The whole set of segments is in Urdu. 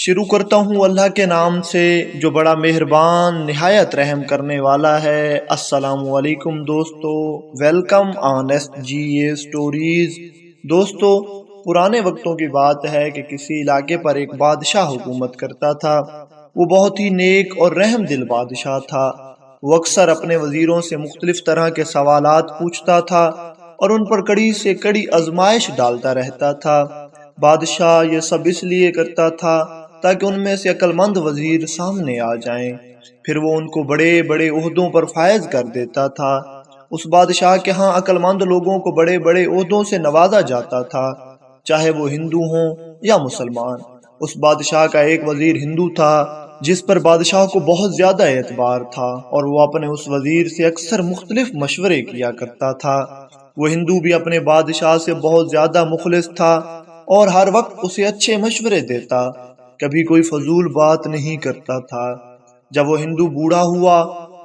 شروع کرتا ہوں اللہ کے نام سے جو بڑا مہربان نہایت رحم کرنے والا ہے۔ السلام علیکم دوستو، welcome on S G A stories. دوستو، پرانے وقتوں کی بات ہے کہ کسی علاقے پر ایک بادشاہ حکومت کرتا تھا۔ وہ بہت ہی نیک اور رحم دل بادشاہ تھا۔ وہ اکثر اپنے وزیروں سے مختلف طرح کے سوالات پوچھتا تھا اور ان پر کڑی سے کڑی آزمائش ڈالتا رہتا تھا۔ بادشاہ یہ سب اس لیے کرتا تھا تاکہ ان میں سے عقل مند وزیر سامنے آ جائیں، پھر وہ ان کو بڑے بڑے عہدوں پر فائز کر دیتا تھا۔ اس بادشاہ کے ہاں عقل مند لوگوں کو بڑے بڑے عہدوں سے نوازا جاتا تھا، چاہے وہ ہندو ہوں یا مسلمان۔ اس بادشاہ کا ایک وزیر ہندو تھا جس پر بادشاہ کو بہت زیادہ اعتبار تھا، اور وہ اپنے اس وزیر سے اکثر مختلف مشورے کیا کرتا تھا۔ وہ ہندو بھی اپنے بادشاہ سے بہت زیادہ مخلص تھا اور ہر وقت اسے اچھے مشورے دیتا، کبھی کوئی فضول بات نہیں کرتا تھا۔ جب وہ ہندو بوڑھا ہوا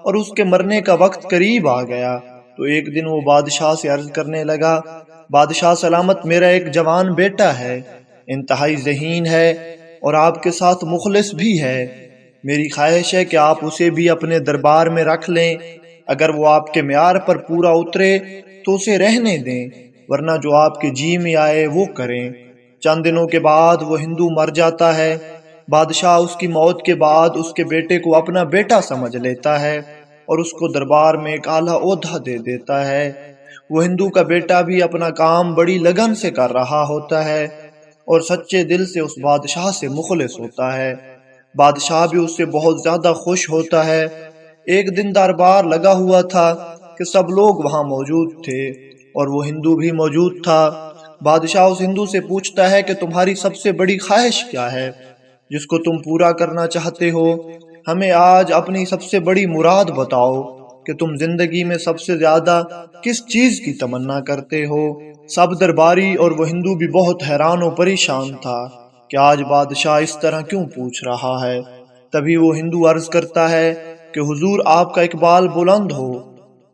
اور اس کے مرنے کا وقت قریب آ گیا تو ایک دن وہ بادشاہ سے عرض کرنے لگا، بادشاہ سلامت، میرا ایک جوان بیٹا ہے، انتہائی ذہین ہے اور آپ کے ساتھ مخلص بھی ہے۔ میری خواہش ہے کہ آپ اسے بھی اپنے دربار میں رکھ لیں۔ اگر وہ آپ کے معیار پر پورا اترے تو اسے رہنے دیں، ورنہ جو آپ کے جی میں آئے وہ کریں۔ چند دنوں کے بعد وہ ہندو مر جاتا ہے۔ بادشاہ اس کی موت کے بعد اس کے بیٹے کو اپنا بیٹا سمجھ لیتا ہے اور اس کو دربار میں ایک اعلیٰ عہدہ دے دیتا ہے۔ وہ ہندو کا بیٹا بھی اپنا کام بڑی لگن سے کر رہا ہوتا ہے اور سچے دل سے اس بادشاہ سے مخلص ہوتا ہے۔ بادشاہ بھی اس سے بہت زیادہ خوش ہوتا ہے۔ ایک دن دربار لگا ہوا تھا کہ سب لوگ وہاں موجود تھے اور وہ ہندو بھی موجود تھا۔ بادشاہ اس ہندو سے پوچھتا ہے کہ تمہاری سب سے بڑی خواہش کیا ہے جس کو تم پورا کرنا چاہتے ہو؟ ہمیں آج اپنی سب سے بڑی مراد بتاؤ کہ تم زندگی میں سب سے زیادہ کس چیز کی تمنا کرتے ہو۔ سب درباری اور وہ ہندو بھی بہت حیران و پریشان تھا کہ آج بادشاہ اس طرح کیوں پوچھ رہا ہے۔ تبھی وہ ہندو عرض کرتا ہے کہ حضور، آپ کا اقبال بلند ہو،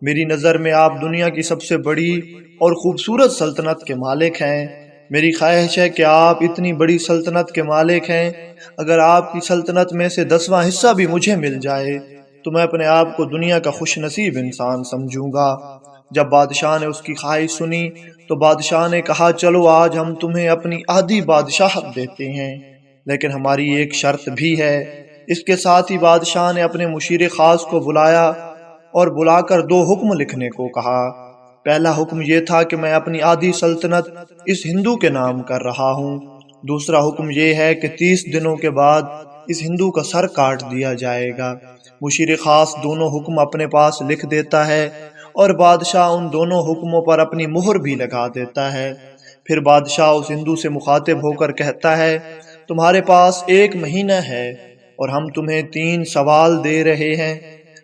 میری نظر میں آپ دنیا کی سب سے بڑی اور خوبصورت سلطنت کے مالک ہیں۔ میری خواہش ہے کہ آپ اتنی بڑی سلطنت کے مالک ہیں، اگر آپ کی سلطنت میں سے 10واں حصہ بھی مجھے مل جائے تو میں اپنے آپ کو دنیا کا خوش نصیب انسان سمجھوں گا۔ جب بادشاہ نے اس کی خواہش سنی تو بادشاہ نے کہا، چلو آج ہم تمہیں اپنی آدھی بادشاہت دیتے ہیں، لیکن ہماری ایک شرط بھی ہے۔ اس کے ساتھ ہی بادشاہ نے اپنے مشیر خاص کو بلایا اور بلا کر 2 حکم لکھنے کو کہا۔ پہلا حکم یہ تھا کہ میں اپنی آدھی سلطنت اس ہندو کے نام کر رہا ہوں۔ دوسرا حکم یہ ہے کہ 30 دنوں کے بعد اس ہندو کا سر کاٹ دیا جائے گا۔ مشیر خاص دونوں حکم اپنے پاس لکھ دیتا ہے اور بادشاہ ان دونوں حکموں پر اپنی مہر بھی لگا دیتا ہے۔ پھر بادشاہ اس ہندو سے مخاطب ہو کر کہتا ہے، تمہارے پاس 1 مہینہ ہے اور ہم تمہیں 3 سوال دے رہے ہیں۔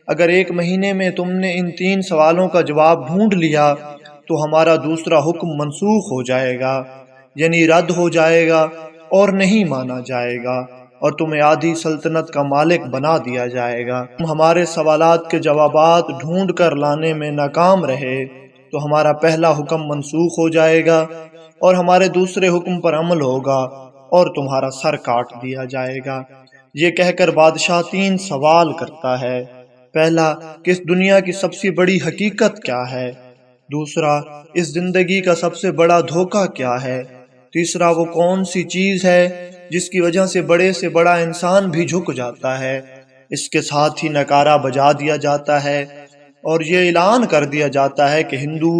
اگر 1 مہینے میں تم نے ان 3 سوالوں کا جواب ڈھونڈ لیا تو ہمارا دوسرا حکم منسوخ ہو جائے گا، یعنی رد ہو جائے گا اور نہیں مانا جائے گا، اور تمہیں آدھی سلطنت کا مالک بنا دیا جائے گا۔ تم ہمارے سوالات کے جوابات ڈھونڈ کر لانے میں ناکام رہے تو ہمارا پہلا حکم منسوخ ہو جائے گا اور ہمارے دوسرے حکم پر عمل ہوگا اور تمہارا سر کاٹ دیا جائے گا۔ یہ کہہ کر بادشاہ 3 سوال کرتا ہے۔ پہلا، کہ اس دنیا کی سب سے بڑی حقیقت کیا ہے؟ دوسرا، اس زندگی کا سب سے بڑا دھوکہ کیا ہے؟ تیسرا، وہ کون سی چیز ہے جس کی وجہ سے بڑا انسان بھی جھک جاتا ہے؟ اس کے ساتھ ہی نکارہ بجا دیا جاتا ہے اور یہ اعلان کر دیا جاتا ہے کہ ہندو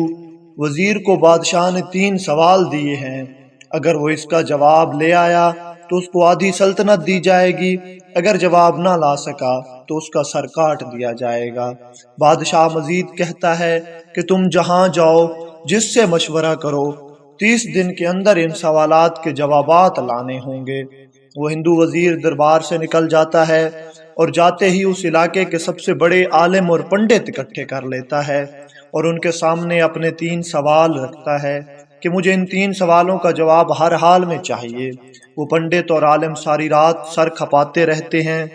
وزیر کو بادشاہ نے 3 سوال دیے ہیں، اگر وہ اس کا جواب لے آیا تو اس کو آدھی سلطنت دی جائے گی، اگر جواب نہ لا سکا تو اس کا سر کاٹ دیا جائے گا۔ بادشاہ مزید کہتا ہے کہ تم جہاں جاؤ، جس سے مشورہ کرو، 30 دن کے اندر ان سوالات کے جوابات لانے ہوں گے۔ وہ ہندو وزیر دربار سے نکل جاتا ہے اور جاتے ہی اس علاقے کے سب سے بڑے عالم اور پنڈت اکٹھے کر لیتا ہے اور ان کے سامنے اپنے 3 سوال رکھتا ہے کہ مجھے ان 3 سوالوں کا جواب ہر حال میں چاہیے۔ وہ پنڈت اور عالم ساری رات سر کھپاتے رہتے ہیں،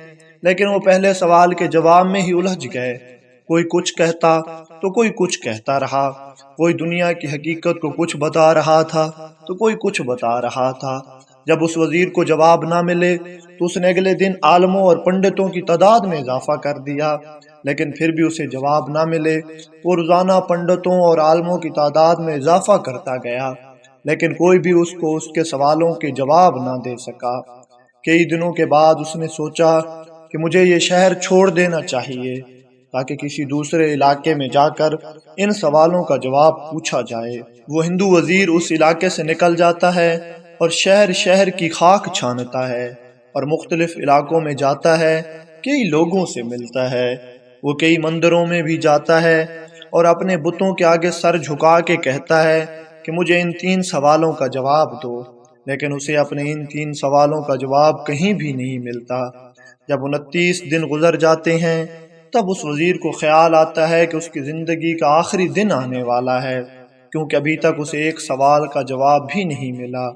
لیکن وہ پہلے سوال کے جواب میں ہی الجھ گئے۔ کوئی کچھ کہتا تو کوئی کچھ کہتا رہا، کوئی دنیا کی حقیقت کو کچھ بتا رہا تھا تو کوئی کچھ بتا رہا تھا۔ جب اس وزیر کو جواب نہ ملے تو اس نے اگلے دن عالموں اور پنڈتوں کی تعداد میں اضافہ کر دیا، لیکن پھر بھی اسے جواب نہ ملے وہ روزانہ پنڈتوں اور عالموں کی تعداد میں اضافہ کرتا گیا، لیکن کوئی بھی اس کو اس کے سوالوں کے جواب نہ دے سکا۔ کئی دنوں کے بعد اس نے سوچا کہ مجھے یہ شہر چھوڑ دینا چاہیے تاکہ کسی دوسرے علاقے میں جا کر ان سوالوں کا جواب پوچھا جائے۔ وہ ہندو وزیر اس علاقے سے نکل جاتا ہے اور شہر شہر کی خاک چھانتا ہے اور مختلف علاقوں میں جاتا ہے، کئی لوگوں سے ملتا ہے، وہ کئی مندروں میں بھی جاتا ہے اور اپنے بتوں کے آگے سر جھکا کے کہتا ہے کہ مجھے ان 3 سوالوں کا جواب دو، لیکن اسے اپنے ان 3 سوالوں کا جواب کہیں بھی نہیں ملتا۔ جب 29 دن گزر جاتے ہیں تب اس وزیر کو خیال آتا ہے کہ اس کی زندگی کا آخری دن آنے والا ہے، کیونکہ ابھی تک اسے ایک سوال کا جواب بھی نہیں ملا۔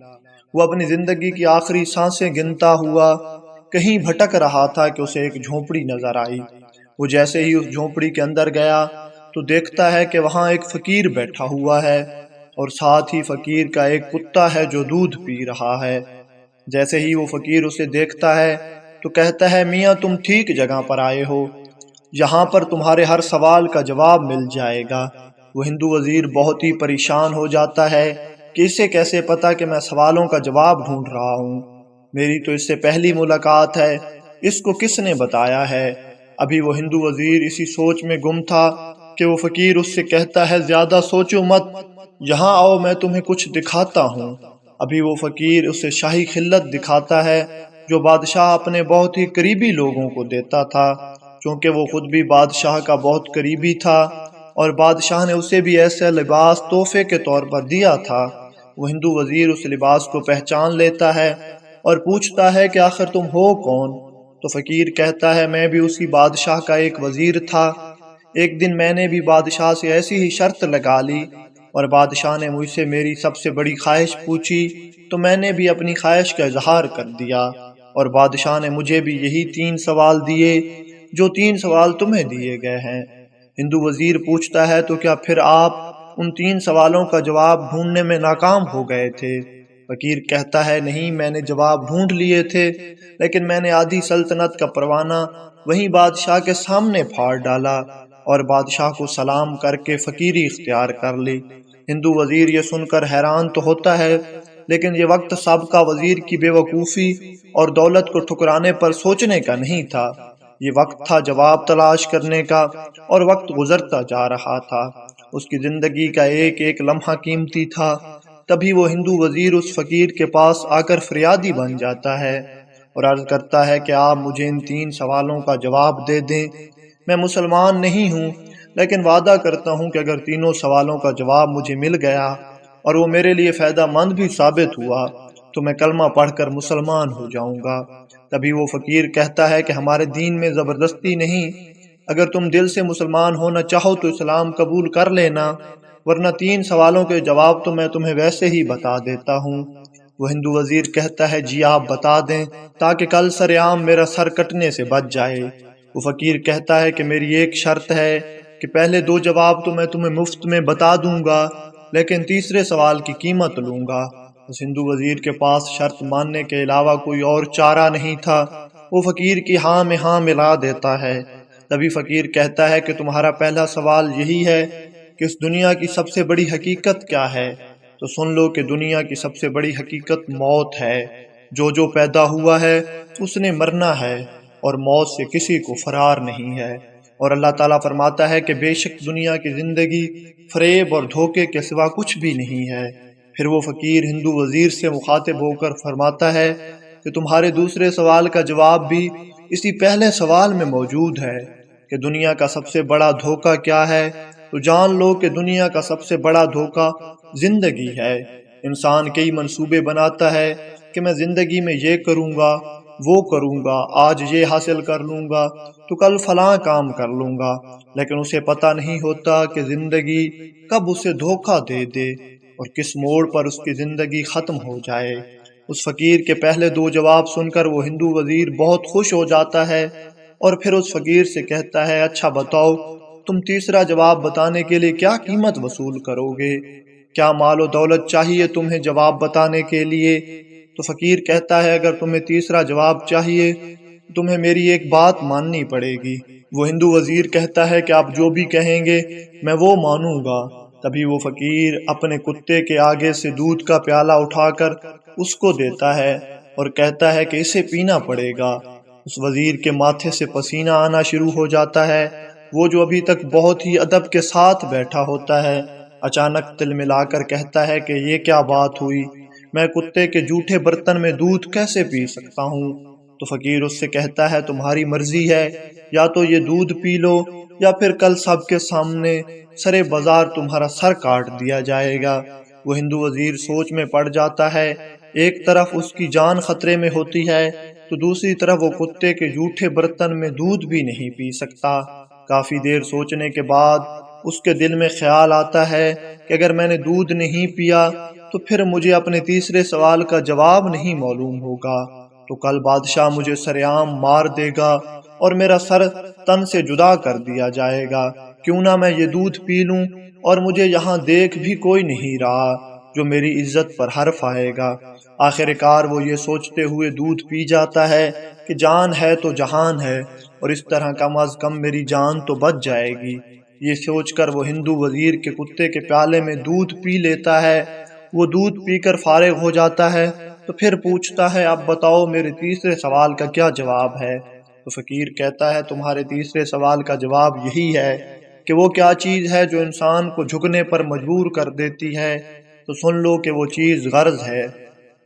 وہ اپنی زندگی کی آخری سانسیں گنتا ہوا کہیں بھٹک رہا تھا کہ اسے ایک جھونپڑی نظر آئی۔ وہ جیسے ہی اس جھونپڑی کے اندر گیا تو دیکھتا ہے کہ وہاں ایک فقیر بیٹھا ہوا ہے اور ساتھ ہی فقیر کا ایک کتا ہے جو دودھ پی رہا ہے۔ جیسے ہی وہ فقیر اسے دیکھتا ہے تو کہتا ہے، میاں تم ٹھیک جگہ پر آئے ہو، یہاں پر تمہارے ہر سوال کا جواب مل جائے گا۔ وہ ہندو وزیر بہت ہی پریشان ہو جاتا ہے کہ اسے کیسے پتا کہ میں سوالوں کا جواب ڈھونڈ رہا ہوں، میری تو اس سے پہلی ملاقات ہے، اس کو کس نے بتایا ہے؟ ابھی وہ ہندو وزیر اسی سوچ میں گم تھا کہ وہ فقیر اس سے کہتا ہے، زیادہ سوچو مت، یہاں آؤ میں تمہیں کچھ دکھاتا ہوں۔ ابھی وہ فقیر اسے شاہی خلت دکھاتا ہے جو بادشاہ اپنے بہت ہی قریبی لوگوں کو دیتا تھا، چونکہ وہ خود بھی بادشاہ کا بہت قریبی تھا اور بادشاہ نے اسے بھی ایسا لباس تحفے کے طور پر دیا تھا۔ وہ ہندو وزیر اس لباس کو پہچان لیتا ہے اور پوچھتا ہے کہ آخر تم ہو کون؟ تو فقیر کہتا ہے، میں بھی اسی بادشاہ کا ایک وزیر تھا، ایک دن میں نے بھی بادشاہ سے ایسی ہی شرط لگا لی اور بادشاہ نے مجھ سے میری سب سے بڑی خواہش پوچھی تو میں نے بھی اپنی خواہش کا اظہار کر دیا اور بادشاہ نے مجھے بھی یہی 3 سوال دیے جو 3 سوال تمہیں دیے گئے ہیں۔ ہندو وزیر پوچھتا ہے، تو کیا پھر آپ ان 3 سوالوں کا جواب ڈھونڈنے میں ناکام ہو گئے تھے؟ فقیر کہتا ہے، نہیں، میں نے جواب ڈھونڈ لیے تھے، لیکن میں نے آدھی سلطنت کا پروانہ وہیں بادشاہ کے سامنے پھاڑ ڈالا اور بادشاہ کو سلام کر کے فقیری اختیار کر لی۔ ہندو وزیر یہ سن کر حیران تو ہوتا ہے، لیکن یہ وقت سابقہ وزیر کی بے وقوفی اور دولت کو ٹھکرانے پر سوچنے کا نہیں تھا، یہ وقت تھا جواب تلاش کرنے کا، اور وقت گزرتا جا رہا تھا، اس کی زندگی کا ایک ایک لمحہ قیمتی تھا۔ تبھی وہ ہندو وزیر اس فقیر کے پاس آ کر فریادی بن جاتا ہے اور عرض کرتا ہے کہ آپ مجھے ان 3 سوالوں کا جواب دے دیں، میں مسلمان نہیں ہوں، لیکن وعدہ کرتا ہوں کہ اگر 3 سوالوں کا جواب مجھے مل گیا اور وہ میرے لیے فائدہ مند بھی ثابت ہوا تو میں کلمہ پڑھ کر مسلمان ہو جاؤں گا۔ تبھی وہ فقیر کہتا ہے کہ ہمارے دین میں زبردستی نہیں، اگر تم دل سے مسلمان ہونا چاہو تو اسلام قبول کر لینا، ورنہ 3 سوالوں کے جواب تو میں تمہیں ویسے ہی بتا دیتا ہوں۔ وہ ہندو وزیر کہتا ہے، جی آپ بتا دیں تاکہ کل سر عام میرا سر کٹنے سے بچ جائے۔ وہ فقیر کہتا ہے کہ میری ایک شرط ہے کہ پہلے 2 جواب تو میں تمہیں مفت میں بتا دوں گا، لیکن تیسرے سوال کی قیمت لوں گا۔ اس ہندو وزیر کے پاس شرط ماننے کے علاوہ کوئی اور چارہ نہیں تھا، وہ فقیر کی ہاں میں ہاں ملا دیتا ہے۔ تبھی فقیر کہتا ہے کہ تمہارا پہلا سوال یہی ہے کہ اس دنیا کی سب سے بڑی حقیقت کیا ہے؟ تو سن لو کہ دنیا کی سب سے بڑی حقیقت موت ہے، جو پیدا ہوا ہے اس نے مرنا ہے اور موت سے کسی کو فرار نہیں ہے۔ اور اللہ تعالیٰ فرماتا ہے کہ بے شک دنیا کی زندگی فریب اور دھوکے کے سوا کچھ بھی نہیں ہے۔ پھر وہ فقیر ہندو وزیر سے مخاطب ہو کر فرماتا ہے کہ تمہارے دوسرے سوال کا جواب بھی اسی پہلے سوال میں موجود ہے کہ دنیا کا سب سے بڑا دھوکہ کیا ہے، تو جان لو کہ دنیا کا سب سے بڑا دھوکہ زندگی ہے۔ انسان کئی منصوبے بناتا ہے کہ میں زندگی میں یہ کروں گا، وہ کروں گا، آج یہ حاصل کر لوں گا تو کل فلاں کام کر لوں گا، لیکن اسے پتہ نہیں ہوتا کہ زندگی کب اسے دھوکہ دے دے اور کس موڑ پر اس کی زندگی ختم ہو جائے۔ اس فقیر کے پہلے 2 جواب سن کر وہ ہندو وزیر بہت خوش ہو جاتا ہے اور پھر اس فقیر سے کہتا ہے، اچھا بتاؤ تم تیسرا جواب بتانے کے لیے کیا قیمت وصول کرو گے؟ کیا مال و دولت چاہیے تمہیں جواب بتانے کے لیے؟ تو فقیر کہتا ہے اگر تمہیں تیسرا جواب چاہیے تمہیں میری ایک بات ماننی پڑے گی۔ وہ ہندو وزیر کہتا ہے کہ آپ جو بھی کہیں گے میں وہ مانوں گا۔ تبھی وہ فقیر اپنے کتے کے آگے سے دودھ کا پیالہ اٹھا کر اس کو دیتا ہے اور کہتا ہے کہ اسے پینا پڑے گا۔ اس وزیر کے ماتھے سے پسینہ آنا شروع ہو جاتا ہے۔ وہ جو ابھی تک بہت ہی ادب کے ساتھ بیٹھا ہوتا ہے اچانک تل ملا کر کہتا ہے کہ یہ کیا بات ہوئی، میں کتے کے جھوٹے برتن میں دودھ کیسے پی سکتا ہوں؟ تو فقیر اس سے کہتا ہے تمہاری مرضی ہے، یا تو یہ دودھ پی لو یا پھر کل سب کے سامنے سرے بازار تمہارا سر کاٹ دیا جائے گا۔ وہ ہندو وزیر سوچ میں پڑ جاتا ہے، ایک طرف اس کی جان خطرے میں ہوتی ہے تو دوسری طرف وہ کتے کے جھوٹے برتن میں دودھ بھی نہیں پی سکتا۔ کافی دیر سوچنے کے بعد اس کے دل میں خیال آتا ہے کہ اگر میں نے دودھ نہیں پیا تو پھر مجھے اپنے تیسرے سوال کا جواب نہیں معلوم ہوگا، تو کل بادشاہ مجھے سرعام مار دے گا اور میرا سر تن سے جدا کر دیا جائے گا۔ کیوں نہ میں یہ دودھ پی لوں، اور مجھے یہاں دیکھ بھی کوئی نہیں رہا جو میری عزت پر حرف آئے گا۔ آخر کار وہ یہ سوچتے ہوئے دودھ پی جاتا ہے کہ جان ہے تو جہان ہے، اور اس طرح کم از کم میری جان تو بچ جائے گی۔ یہ سوچ کر وہ ہندو وزیر کے کتے کے پیالے میں دودھ پی لیتا ہے۔ وہ دودھ پی کر فارغ ہو جاتا ہے تو پھر پوچھتا ہے اب بتاؤ میرے تیسرے سوال کا کیا جواب ہے؟ تو فقیر کہتا ہے تمہارے تیسرے سوال کا جواب یہی ہے کہ وہ کیا چیز ہے جو انسان کو جھکنے پر مجبور کر دیتی ہے؟ تو سن لو کہ وہ چیز غرض ہے۔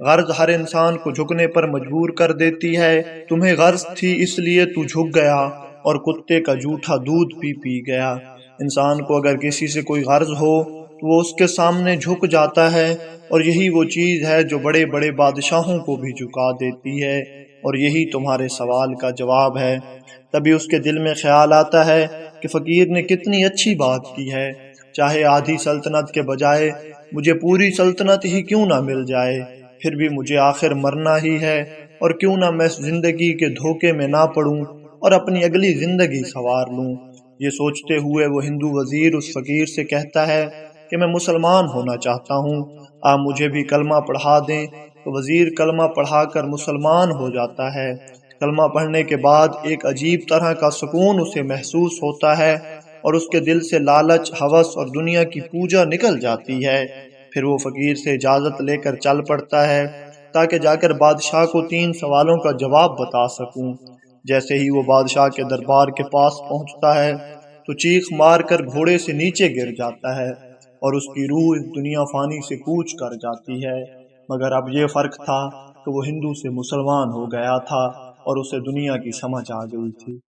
غرض ہر انسان کو جھکنے پر مجبور کر دیتی ہے۔ تمہیں غرض تھی اس لیے تو جھک گیا اور کتے کا جھوٹا دودھ پی گیا۔ انسان کو اگر کسی سے کوئی غرض ہو تو وہ اس کے سامنے جھک جاتا ہے، اور یہی وہ چیز ہے جو بڑے بڑے بادشاہوں کو بھی جھکا دیتی ہے، اور یہی تمہارے سوال کا جواب ہے۔ تبھی اس کے دل میں خیال آتا ہے کہ فقیر نے کتنی اچھی بات کی ہے، چاہے آدھی سلطنت کے بجائے مجھے پوری سلطنت ہی کیوں نہ مل جائے، پھر بھی مجھے آخر مرنا ہی ہے، اور کیوں نہ میں زندگی کے دھوکے میں نہ پڑوں اور اپنی اگلی زندگی سنوار لوں۔ یہ سوچتے ہوئے وہ ہندو وزیر اس فقیر سے کہتا ہے کہ میں مسلمان ہونا چاہتا ہوں، آپ مجھے بھی کلمہ پڑھا دیں۔ تو وزیر کلمہ پڑھا کر مسلمان ہو جاتا ہے۔ کلمہ پڑھنے کے بعد ایک عجیب طرح کا سکون اسے محسوس ہوتا ہے، اور اس کے دل سے لالچ، ہوس اور دنیا کی پوجا نکل جاتی ہے۔ پھر وہ فقیر سے اجازت لے کر چل پڑتا ہے تاکہ جا کر بادشاہ کو 3 سوالوں کا جواب بتا سکوں۔ جیسے ہی وہ بادشاہ کے دربار کے پاس پہنچتا ہے تو چیخ مار کر گھوڑے سے نیچے گر جاتا ہے، اور اس کی روح اس دنیا فانی سے کوچ کر جاتی ہے۔ مگر اب یہ فرق تھا کہ وہ ہندو سے مسلمان ہو گیا تھا اور اسے دنیا کی سمجھ آ گئی تھی۔